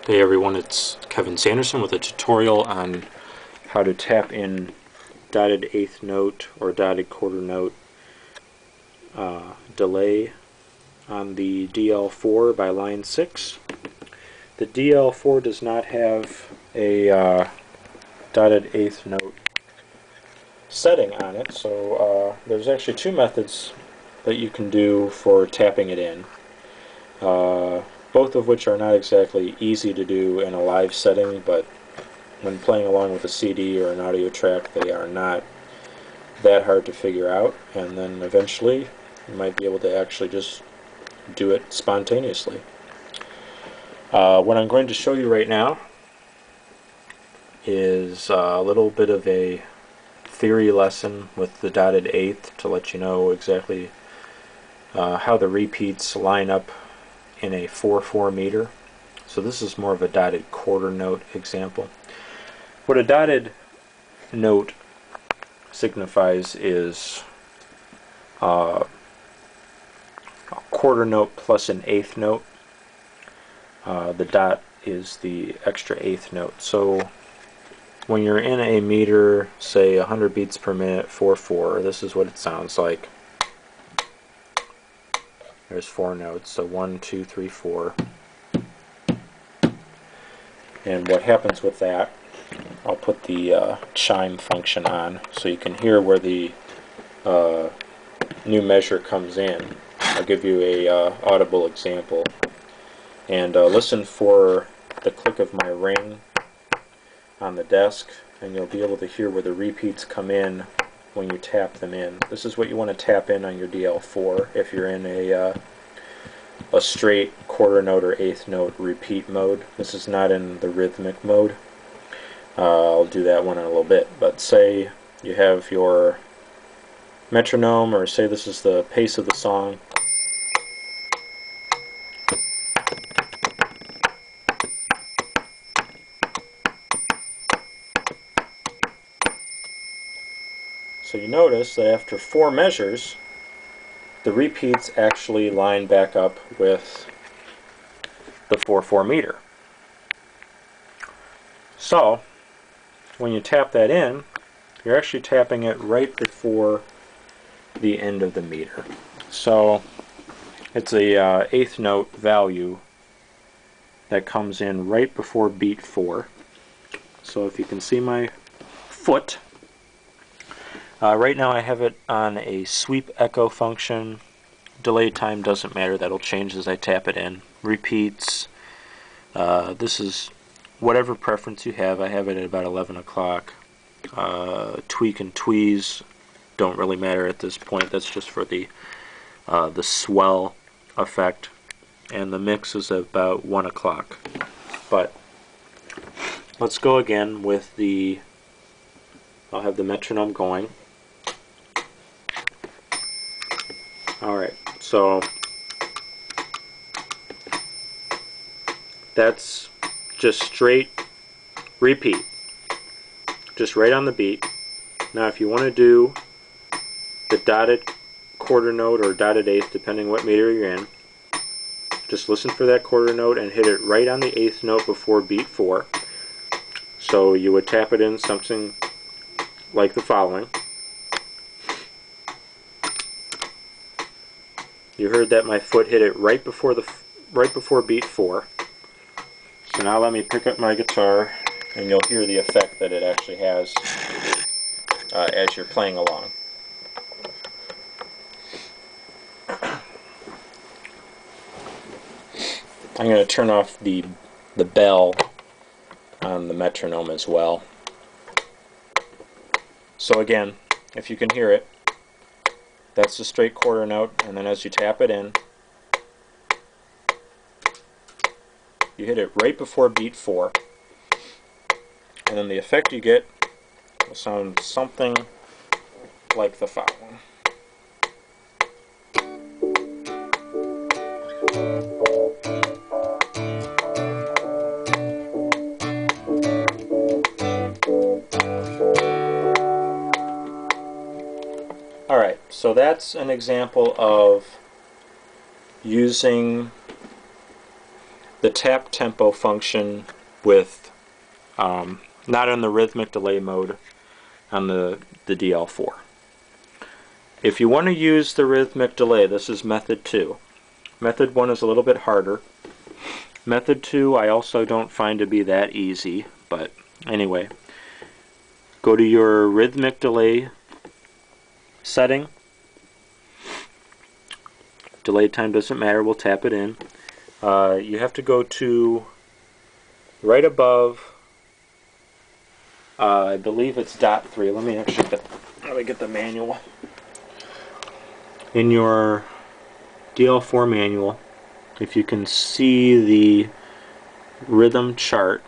Hey everyone, it's Kevin Sanderson with a tutorial on how to tap in dotted eighth note or dotted quarter note delay on the DL4 by line 6. The DL4 does not have a dotted eighth note setting on it, so there's actually two methods that you can do for tapping it in. Both of which are not exactly easy to do in a live setting, but when playing along with a CD or an audio track, they are not that hard to figure out, and then eventually you might be able to actually just do it spontaneously. What I'm going to show you right now is a little bit of a theory lesson with the dotted eighth to let you know exactly how the repeats line up in a 4/4 meter. So this is more of a dotted quarter note example. What a dotted note signifies is a quarter note plus an eighth note. The dot is the extra eighth note. So when you're in a meter, say 100 beats per minute, 4/4, this is what it sounds like. There's 4 notes, so 1, 2, 3, 4. And what happens with that, I'll put the chime function on so you can hear where the new measure comes in. I'll give you a audible example. And listen for the click of my ring on the desk, and you'll be able to hear where the repeats come in when you tap them in. This is what you want to tap in on your DL4 if you're in a straight quarter note or eighth note repeat mode. This is not in the rhythmic mode. I'll do that one in a little bit. But say you have your metronome, or say this is the pace of the song. So you notice that after 4 measures, the repeats actually line back up with the 4/4 meter. So when you tap that in, you're actually tapping it right before the end of the meter. So it's a eighth note value that comes in right before beat 4. So if you can see my foot, right now I have it on a sweep echo function. Delay time doesn't matter, that'll change as I tap it in. Repeats, this is whatever preference you have. I have it at about 11 o'clock. Tweak and tweeze don't really matter at this point, that's just for the swell effect. And the mix is about 1 o'clock. But let's go again with the, I'll have the metronome going. Alright, so that's just straight repeat, just right on the beat. Now if you want to do the dotted quarter note or dotted eighth, depending what meter you're in, just listen for that quarter note and hit it right on the eighth note before beat 4. So you would tap it in something like the following. You heard that my foot hit it right before beat 4. So now let me pick up my guitar, and you'll hear the effect that it actually has as you're playing along. I'm going to turn off the bell on the metronome as well. So again, if you can hear it, that's the straight quarter note, and then as you tap it in, you hit it right before beat 4, and then the effect you get will sound something like the following. Alright, so that's an example of using the tap tempo function with not on the rhythmic delay mode on the DL4. If you want to use the rhythmic delay, this is method 2. Method 1 is a little bit harder. Method 2 I also don't find to be that easy, but anyway. Go to your rhythmic delay setting. Delay time doesn't matter, we'll tap it in. You have to go to right above, I believe it's .3. Let me get the manual. In your DL4 manual, if you can see the rhythm chart,